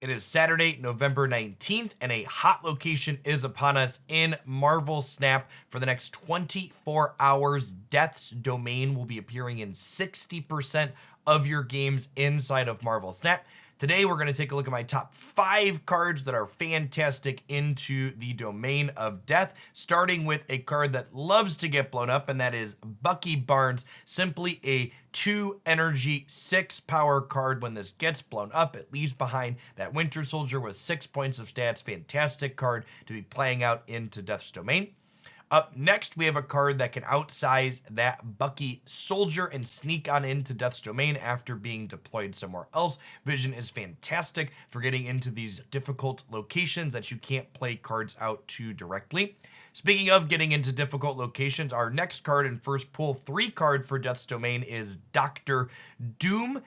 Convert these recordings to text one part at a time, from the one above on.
It is Saturday, November 19th, and a hot location is upon us in Marvel Snap. For the next 24 hours, Death's Domain will be appearing in 60% of your games inside of Marvel Snap. Today, we're going to take a look at my top 5 cards that are fantastic into the domain of death, starting with a card that loves to get blown up, and that is Bucky Barnes. Simply a 2 energy, 6 power card. When this gets blown up, it leaves behind that Winter Soldier with 6 points of stats. Fantastic card to be playing out into Death's Domain. Up next, we have a card that can outsize that Bucky Soldier and sneak on into Death's Domain after being deployed somewhere else. Vision is fantastic for getting into these difficult locations that you can't play cards out to directly. Speaking of getting into difficult locations, our next card in first pool 3 card for Death's Domain is Dr. Doom.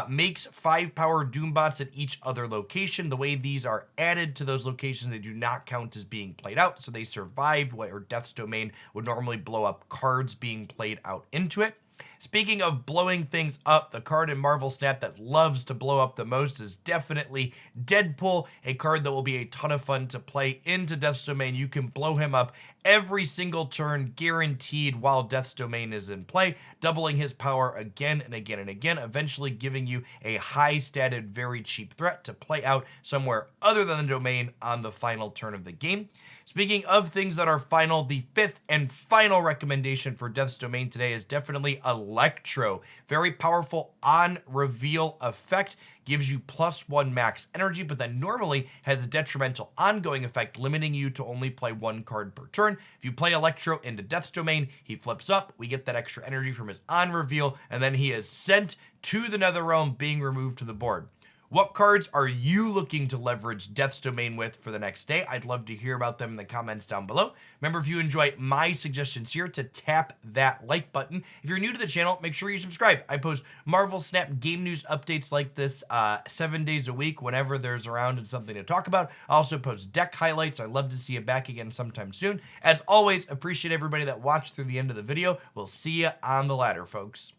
Makes 5 power Doombots at each other location. The way these are added to those locations, they do not count as being played out, so they survive where Death's Domain would normally blow up cards being played out into it. Speaking of blowing things up, the card in Marvel Snap that loves to blow up the most is definitely Deadpool, a card that will be a ton of fun to play into Death's Domain. You can blow him up every single turn, guaranteed, while Death's Domain is in play, doubling his power again and again and again, eventually giving you a high-statted, very cheap threat to play out somewhere other than the domain on the final turn of the game. Speaking of things that are final, the 5th and final recommendation for Death's Domain today is definitely Electro. Very powerful on-reveal effect. Gives you +1 max energy, but then normally has a detrimental ongoing effect, limiting you to only play 1 card per turn. If you play Electro into Death's Domain, he flips up, we get that extra energy from his on-reveal, and then he is sent to the Netherrealm, being removed to the board. What cards are you looking to leverage Death's Domain with for the next day? I'd love to hear about them in the comments down below. Remember, if you enjoy my suggestions here, to tap that like button. If you're new to the channel, make sure you subscribe. I post Marvel Snap game news updates like this 7 days a week whenever there's around and something to talk about. I also post deck highlights. I'd love to see you back again sometime soon. As always, appreciate everybody that watched through the end of the video. We'll see you on the ladder, folks.